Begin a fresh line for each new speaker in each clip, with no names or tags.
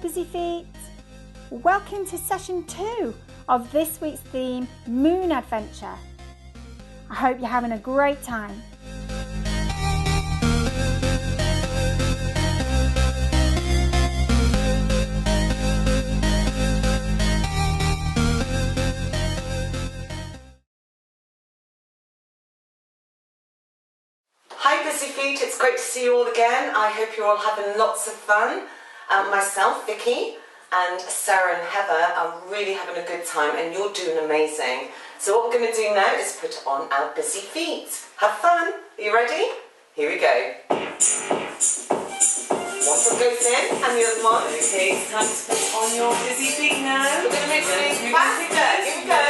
Busy Feet. Welcome to session 2 of this week's theme, Moon Adventure. I hope you're having a great time.
Hi Busy Feet, it's great to see you all again. I hope you're all having lots of fun. Myself, Vicky, and Sarah and Heather are really having a good time and you're doing amazing. So what we're going to do now is put on our Busy Feet. Have fun. Are you ready? Here we go. One foot goes in and the other one. Okay, it's time to put on your Busy Feet now. We're going to make it faster. Here we go.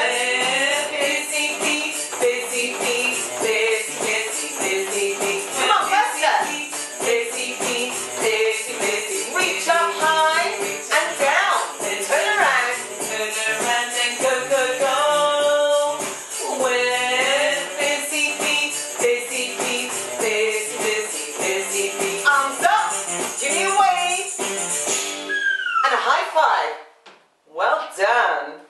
Busy Feet, Busy Feet, Busy, Busy, Busy Feet. Come on, faster. Busy Feet, Busy, Busy. Reach up high and down. Then turn around and go, go, go. With Busy Feet, Busy Feet, Busy, Busy, Busy Feet. Arms up. Give me a wave. And a high five. Well done.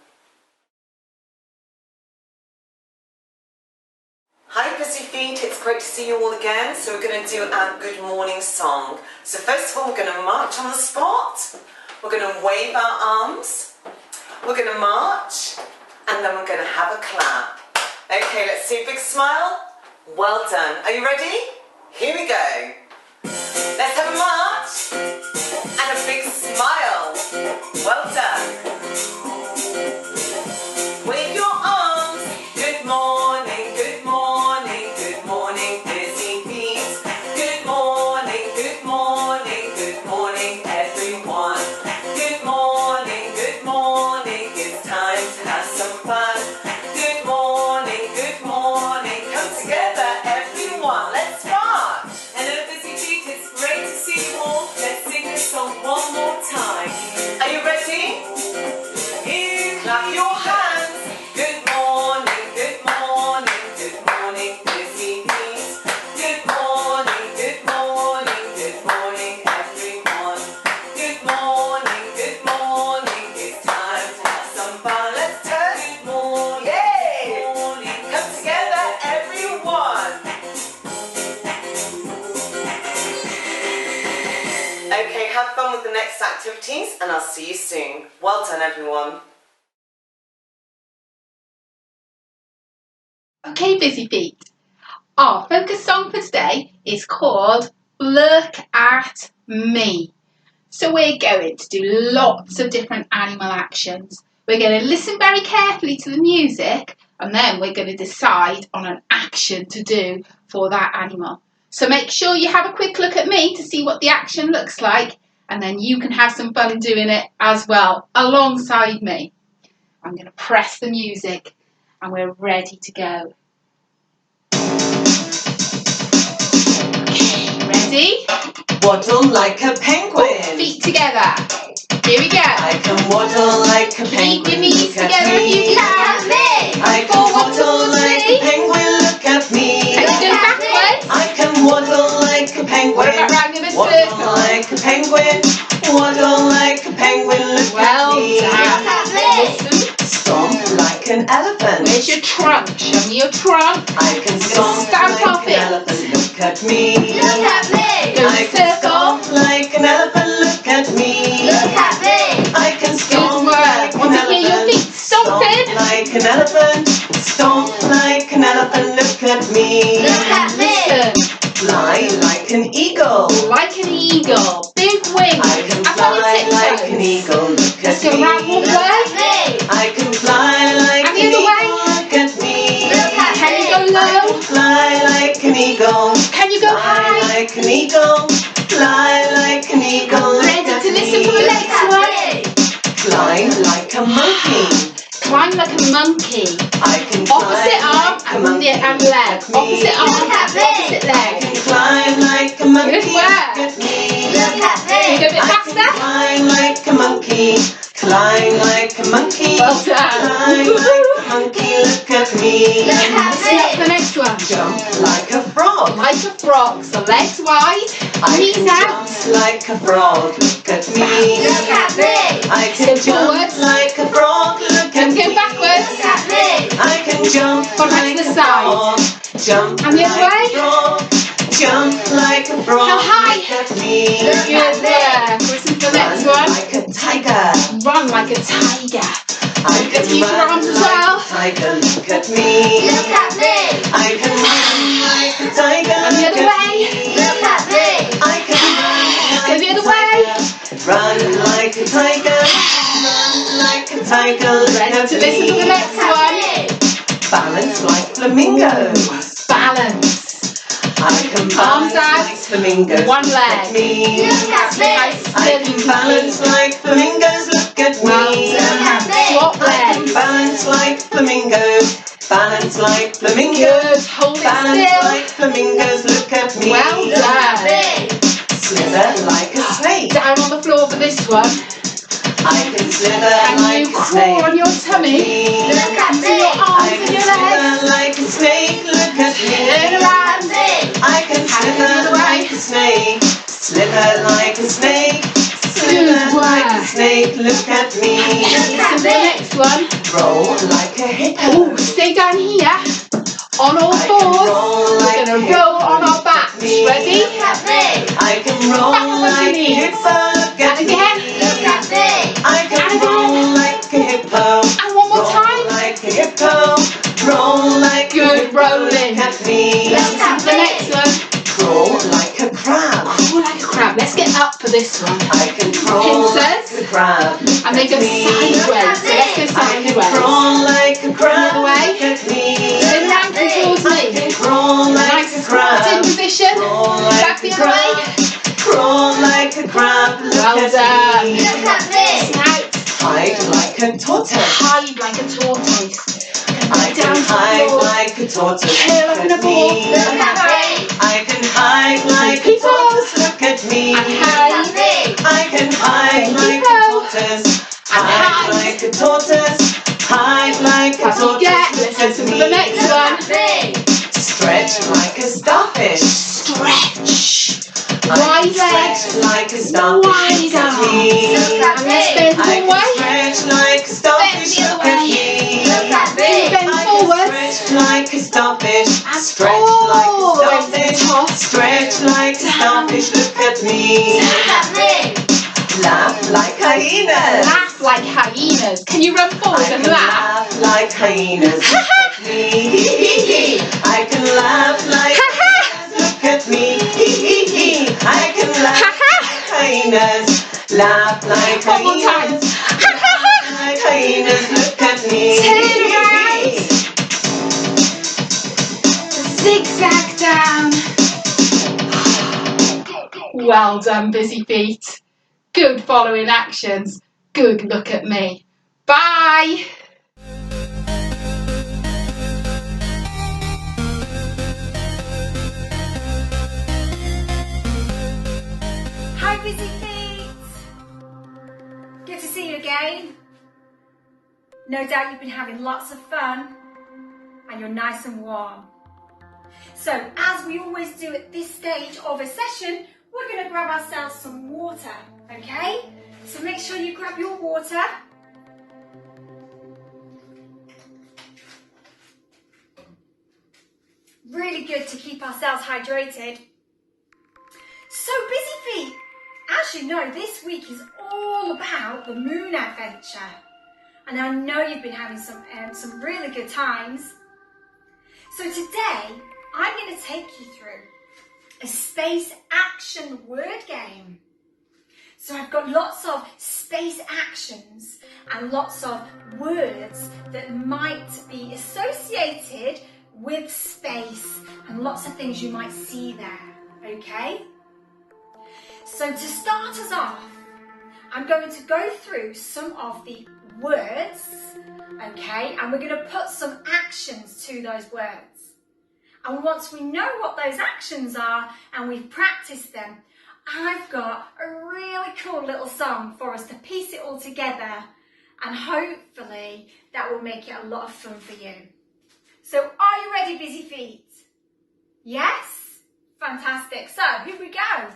Hi Busy Feet, it's great to see you all again. So we're going to do our good morning song. So first of all, we're going to march on the spot. We're going to wave our arms. We're going to march and then we're going to have a clap. Okay, let's see a big smile. Well done. Are you ready? Here we go. Let's have a march and a big smile. Well done. Wave your arms. Good morning, good morning, good morning, Busy Feet. Good morning, good morning, good morning, everyone. Good morning, good morning, it's time to have some fun. Good morning, come together, everyone, let's march. Hello Busy Feet, it's great to see you all. Let's sing this song one more time. Are you ready? Clap your hands. Good morning, good morning, good morning, Busy Feet. Good morning, good morning, good morning, everyone. Good morning, it's time to have some fun. Let's turn. Good morning, yay! Good morning, come together, everyone. Okay, have fun with the next activities and I'll see you soon. Well done, everyone.
Okay, Busy Feet. Our focus song for today is called Look at Me. So we're going to do lots of different animal actions. We're going to listen very carefully to the music and then we're going to decide on an action to do for that animal. So make sure you have a quick look at me to see what the action looks like and then you can have some fun doing it as well alongside me. I'm going to press the music and we're ready to go. Okay, ready?
Waddle like a penguin.
Feet together. Here we go.
I can waddle like a penguin.
Keep your knees together if you can.
I can waddle like a penguin. Look at me.
Can you go backwards?
I can waddle like a penguin.
What about round in a
waddle
circle?
like a penguin. Waddle like a penguin. Look
Well
at me.
done. Listen.
Stomp like an elephant.
Where's your trunk? Show me your trunk.
I can stomp
Stamp
like
off
an
it.
elephant. Look at me.
Look at me. Go in
I
a
can
circle.
stomp like an elephant. Look at me.
Look at me.
I can
Good
stomp
work.
like an
Want to hear your
elephant.
feet stomping?
Stomp like an elephant. Stomp like an elephant. Look at me.
Look at me. Listen.
Fly like an eagle.
Like an eagle. Big wings.
I can
Up on your
fly like
tiptoes.
an eagle. Look
Let's
at
go round
me.
one way.
I can fly like
And
an
the other
eagle.
way.
Look at me.
Can you go
I
low?
can fly like an eagle.
Can you go
Fly
high?
like an eagle. Fly like an eagle. Look
Ready
at
to listen
me.
for the next one?
Climb like a monkey.
Climb like a monkey.
I can
Opposite
climb
arm
like a
and
monkey.
leg.
Look at me.
Opposite arm, opposite
I
leg.
can climb like a monkey.
Good work.
Look at me.
Can you go a bit
I can
faster?
climb like a monkey. Climb like a monkey.
Well done.
Climb like a monkey. Look at me.
Listen up for the next one.
Jump like a frog.
Like a frog, so legs wide.
I
Knees
can
out.
jump like a frog, look at me.
Look at me.
I can
Step
jump
forwards.
like a frog, look at
Let's
me.
go backwards. Look at me.
I can jump
From back
like
to the
a
side.
frog, jump
And the other
like
way.
a frog, jump like a frog,
How high?
look at me.
Good work. Listen to the next
Run
one.
like a tiger.
Run like a tiger.
I
Look at
can
you, your
run
arms as
like
well.
a tiger, look at me.
Look at me.
I can run like a tiger,
And the
look
other
at
way.
me.
Look at me.
I can run
Go
like
the
a
other way.
tiger, run like a tiger, run like a tiger, look
Ready
at
to listen to the
me.
next one.
Balance like flamingos.
Balance.
I can
Arms
balance
out.
like flamingos,
One
look
leg.
at me.
Look at me.
I can balance like flamingos, look at
Well
me.
done. Swap
I can
legs.
balance like flamingos, balance like flamingos,
Good. Hold it
balance
still.
like flamingos, look at me.
Well done.
Slither like a snake.
Down on the floor for this one.
I can slither
Can
like
you
a
crawl
snake.
on your tummy?
Look
at me. Your
I
arms
can
and your legs.
slither like a snake, look at
Turn
me.
around.
I can
Hand it the
slither
other way.
like a snake, slither like a snake,
Good
slither like a
work.
snake, look at me.
Listen to the next one.
Roll like a hippo.
Oh, stay down here. On all
I can
fours.
roll
We're
like
going to
a
roll
hippo,
on our
look
backs.
at me.
Ready?
I can
Back
roll
on your
like a
knees.
hippo, look at
And again.
me.
me.
I can
And
roll
again.
like a hippo.
And one more
Roll
time.
like a hippo. Roll like a
Good
hippo,
rolling.
look at me.
Listen to the next one.
Crawl like a crab.
Crawl like a crab. Let's get up for this one.
I can crawl like
Pincers.
a crab.
And they go sideways. So let's go
I can
sideways.
crawl like a crab.
The other way.
Look at me.
Turn around and towards
I can
me.
crawl like
Nice
a
squat in
crab.
position.
Crawl
Back
like
the
a
other way.
crab. Crawl like a crab. Look
Well
at
done.
me.
Listen out.
Hide like a tortoise.
Hide like a tortoise.
I
Down
can
to the
hide
floor.
like a tortoise.
Curl up
Look
in a
at
ball.
me.
Look at me.
I can hide like a
People.
tortoise. Look at me.
And hide.
I can hide like a
People.
tortoise.
And
Hide
hide.
like a tortoise. Hide like a
As you
tortoise.
get,
Look
listen
at
to the
me.
next one.
Stretch like a starfish.
Stretch.
I
Wide
can
legs.
stretch like a starfish.
Wide
Look at
arms.
me.
And let's bend
I
forward.
can stretch like a starfish.
the other
Look at
way.
me.
Bend
I
forward.
can stretch like a starfish.
And
Stretch like a
forward to the
starfish.
top.
Stretch like a starfish. Look at me. Laugh like hyenas.
Laugh like hyenas. Can you run forward
I
and
can
laugh?
laugh like hyenas. I can laugh like hyenas. Look at me. I can laugh like hyenas. Laugh like
One more time.
hyenas. Laugh like hyenas. Look at me.
Turn around. Zigzag down. Well done, busy feet. Good following actions. Good look at me. Bye.
Hi, busy feet! Good to see you again. No doubt you've been having lots of fun and you're nice and warm. So, as we always do at this stage of a session, we're going to grab ourselves some water, okay? So make sure you grab your water. Really good to keep ourselves hydrated. So, busy feet, as you know, this week is all about the moon adventure. And I know you've been having some really good times. So today, I'm going to take you through a space action word game. So I've got lots of space actions and lots of words that might be associated with space and lots of things you might see there, okay? So to start us off, I'm going to go through some of the words, okay, and we're going to put some actions to those words. And once we know what those actions are and we've practiced them, I've got a really cool little song for us to piece it all together, and hopefully that will make it a lot of fun for you. So are you ready, busy feet? Yes? Fantastic. So here we go.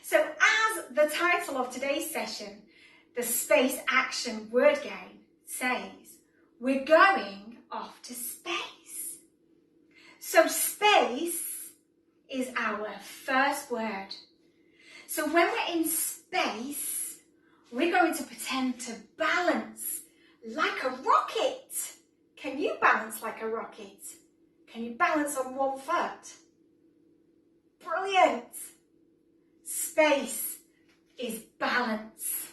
So as the title of today's session, the Space Action Word Game, says, we're going off to space. So space is our first word. So when we're in space, we're going to pretend to balance like a rocket. Can you balance like a rocket? Can you balance on one foot? Brilliant. Space is balance.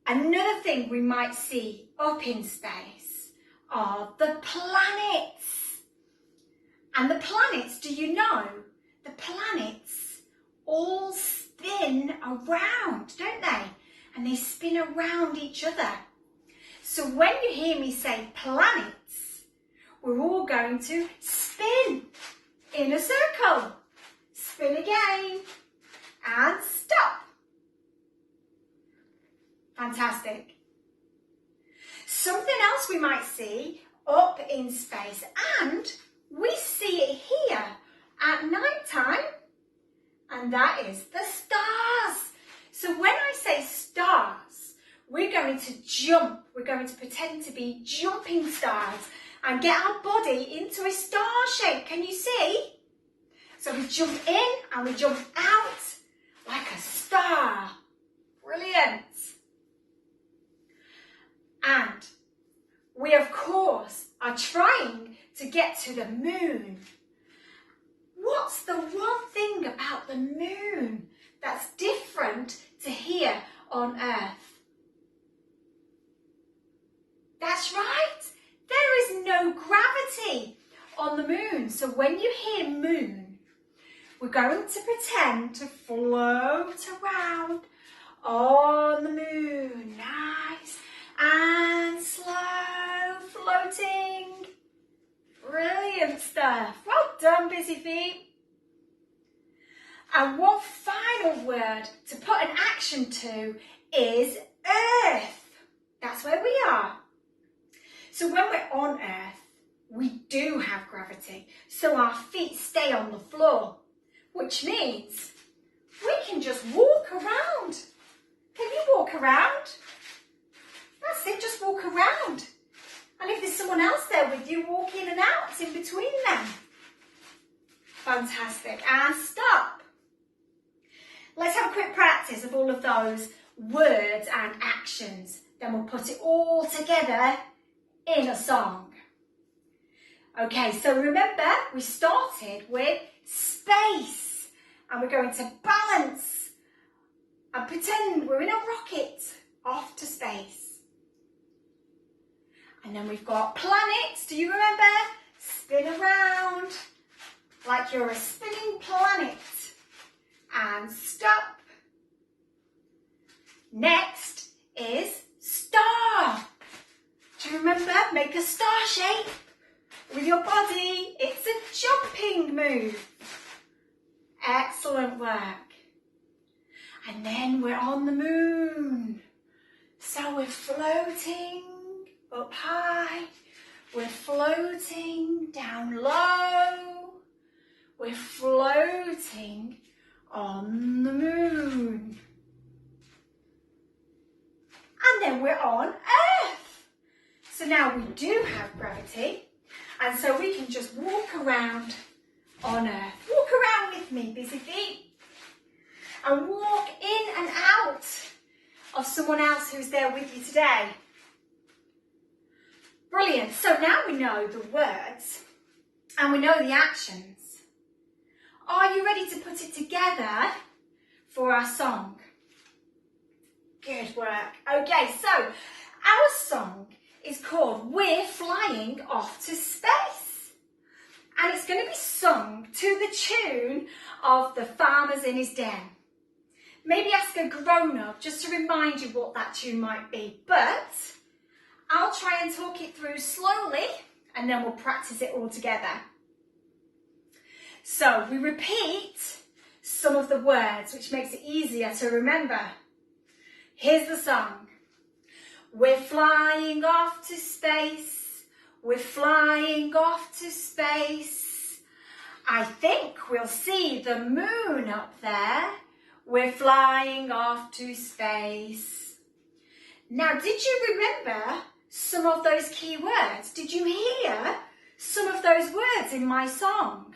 Another thing we might see up in space are the planets. And the planets, do you know, the planets all spin around, don't they? And they spin around each other. So when you hear me say planets, we're all going to spin in a circle. Spin again and stop. Fantastic. Something else we might see up in space, and we see it here at night time, and that is the stars. So when I say stars, we're going to jump. We're going to pretend to be jumping stars and get our body into a star shape. Can you see? So we jump in and we jump out like a star. Brilliant. And we, of course, are trying to get to the moon. What's the one thing about the moon that's different to here on Earth? That's right. There is no gravity on the moon. So when you hear moon, we're going to pretend to float around on the moon. Nice and slow floating. Brilliant stuff. Well done, Busy Feet. And one final word to put an action to is Earth. That's where we are. So when we're on Earth, we do have gravity. So our feet stay on the floor, which means we can just walk around. Can you walk around? That's it, just walk around. And if there's someone else there with you, walk in and out in between them. Fantastic. And stop. Let's have a quick practice of all of those words and actions. Then we'll put it all together in a song. Okay, so remember we started with space. And we're going to balance and pretend we're in a rocket off to space. And then we've got planets. Do you remember? Spin around like you're a spinning planet. And stop. Next is star. Do you remember? Make a star shape with your body. It's a jumping move. Excellent work. And then we're on the moon. So we're floating up high, we're floating down low, we're floating on the moon. And then we're on Earth. So now we do have gravity, and so we can just walk around on Earth. Walk around with me, Busy Feet, and walk in and out of someone else who's there with you today. Brilliant. So now we know the words and we know the actions. Are you ready to put it together for our song? Good work. Okay, so our song is called We're Flying Off to Space. And it's going to be sung to the tune of The Farmer's in His Den. Maybe ask a grown-up just to remind you what that tune might be. But I'll try and talk it through slowly and then we'll practice it all together. So we repeat some of the words, which makes it easier to remember. Here's the song. We're flying off to space. We're flying off to space. I think we'll see the moon up there. We're flying off to space. Now, did you remember some of those key words? Did you hear some of those words in my song?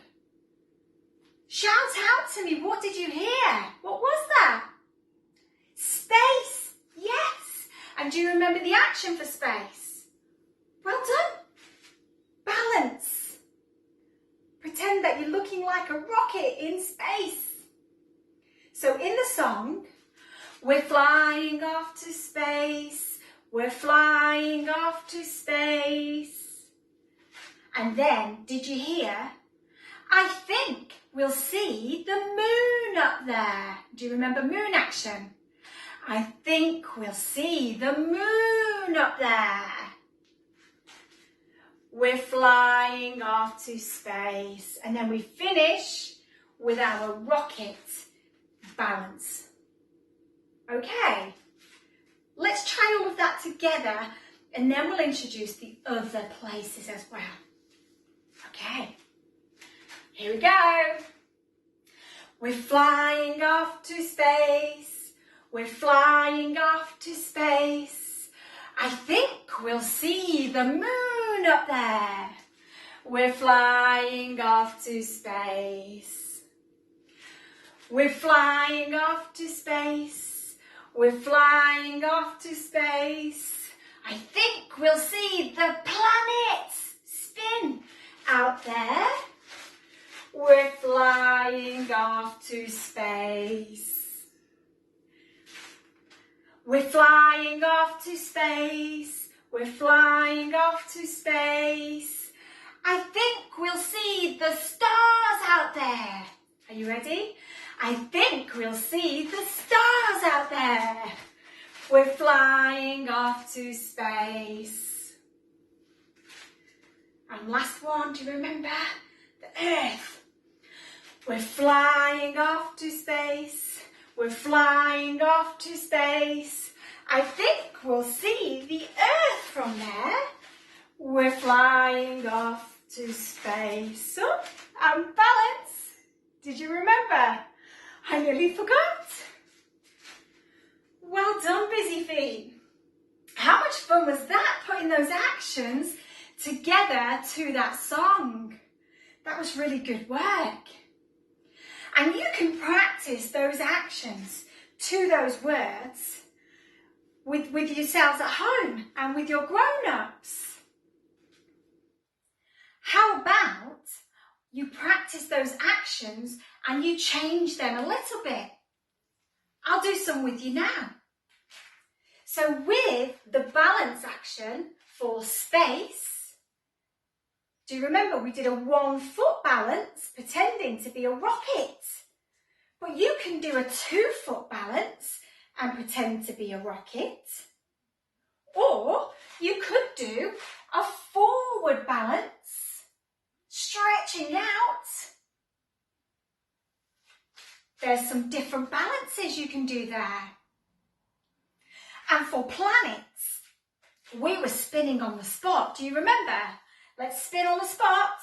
Shout out to me, what did you hear? What was that? Space, yes. And do you remember the action for space? Well done. Balance. Pretend that you're looking like a rocket in space. So in the song, we're flying off to space. We're flying off to space. And then, did you hear? I think we'll see the moon up there. Do you remember moon action? I think we'll see the moon up there. We're flying off to space. And then we finish with our rocket balance. Okay, let's try all of that together and then we'll introduce the other places as well. Okay, here we go. We're flying off to space. We're flying off to space. I think we'll see the moon up there. We're flying off to space. We're flying off to space. We're flying off to space. I think we'll see the planets spin out there. We're flying off to space. We're flying off to space. We're flying off to space. I think we'll see the stars out there. Are you ready? I think we'll see the stars out there. We're flying off to space. And last one, do you remember? The Earth. We're flying off to space. We're flying off to space. I think we'll see the Earth from there. We're flying off to space. Oh, and balance. Did you remember? I nearly forgot. Well done, Busy Feet. How much fun was that, putting those actions together to that song? That was really good work. And you can practice those actions to those words with yourselves at home and with your grown-ups. How about you practice those actions and you change them a little bit? I'll do some with you now. So with the balance action for space, do you remember we did a 1 foot balance pretending to be a rocket? But you can do a 2 foot balance and pretend to be a rocket. Or you could do a forward balance, stretching out. There's some different balances you can do there. And for planets, we were spinning on the spot. Do you remember? Let's spin on the spot.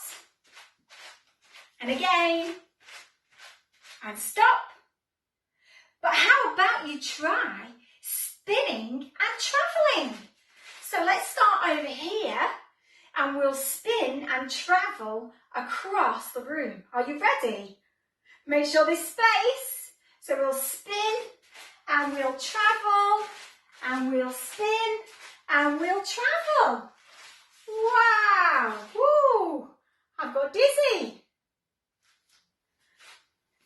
And again. And stop. But how about you try spinning and travelling? So let's start over here and we'll spin and travel across the room. Are you ready? Make sure there's space. So we'll spin and we'll travel and we'll spin and we'll travel. Wow! Woo! I've got dizzy.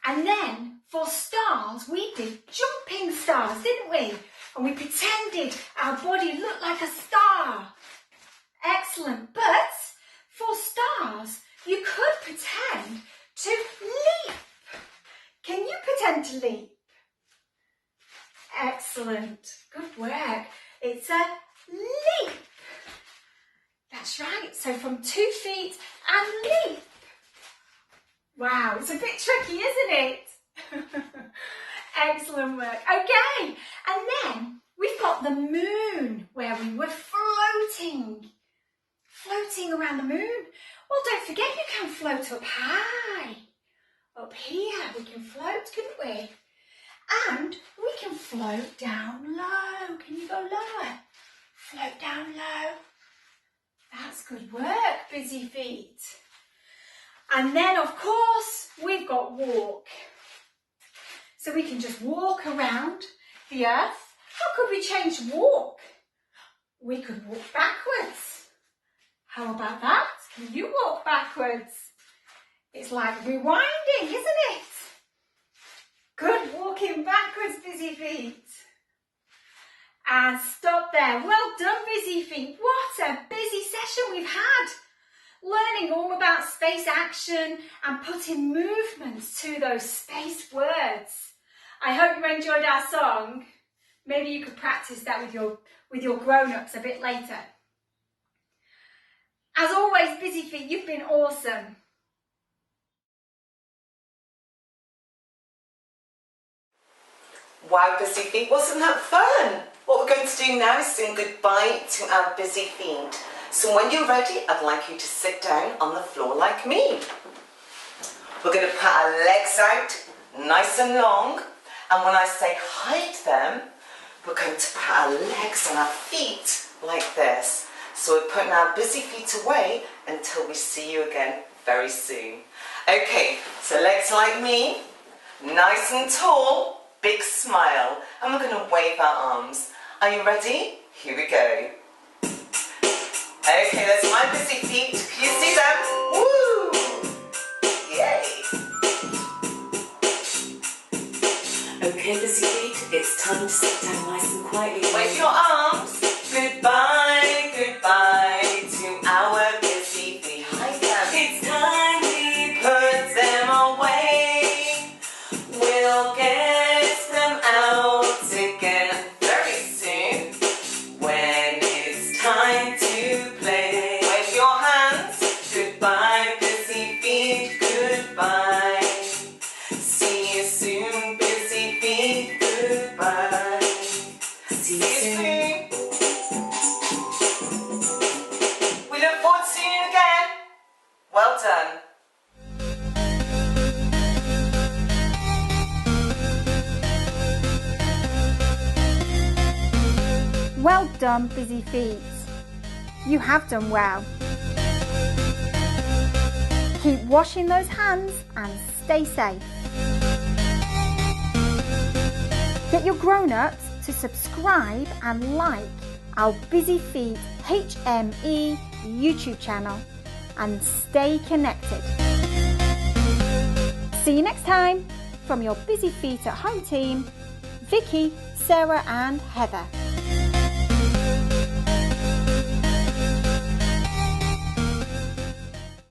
And then for stars, we did jumping stars, didn't we? And we pretended our body looked like a star. Excellent. But for stars, you could pretend to leap. Can you pretend to leap? Excellent. Good work. It's a leap. That's right. So from 2 feet and leap. Wow, it's a bit tricky, isn't it? Excellent work. Okay, and then we've got the moon where we were floating around the moon. Well, don't forget you can float up high. Up here we can float, couldn't we? And we can float down low. Can you go lower? Float down low. That's good work, busy feet. And then, of course, we've got walk. So we can just walk around the earth. How could we change walk? We could walk backwards. How about that? Can you walk backwards? It's like rewinding, isn't it? Good walking backwards, busy feet. And stop there. Well done, busy feet. What a busy session we've had. Learning all about space action and putting movements to those space words. I hope you enjoyed our song. Maybe you could practice that with your grown-ups a bit later. As always, busy feet, you've been awesome.
Wow, busy feet, wasn't that fun? What we're going to do now is saying goodbye to our busy feet. So when you're ready, I'd like you to sit down on the floor like me. We're going to put our legs out nice and long, and when I say hide them, we're going to put our legs and our feet like this. So we're putting our busy feet away until we see you again very soon. Okay, so legs like me, nice and tall, big smile, and we're going to wave our arms. Are you ready? Here we go. Okay, that's my busy feet. Can you see them? Woo! Yay!
Okay, busy feet, it's time to sit down nice and quietly.
Wave your arms. Goodbye, goodbye to our busy feet. Hi, them.
It's time we
Put them away. We'll get them out again very soon. When it's time to play. Wave your hands. Goodbye, busy feet. Goodbye. See you soon, busy feet. Goodbye.
see you soon.
We look forward to seeing you again. Well done.
Well done, busy feet. You have done well. Keep washing those hands and stay safe. Get your grown-ups to subscribe and like our Busy Feet HME YouTube channel and stay connected. See you next time from your Busy Feet at Home team, Vicky, Sarah and Heather.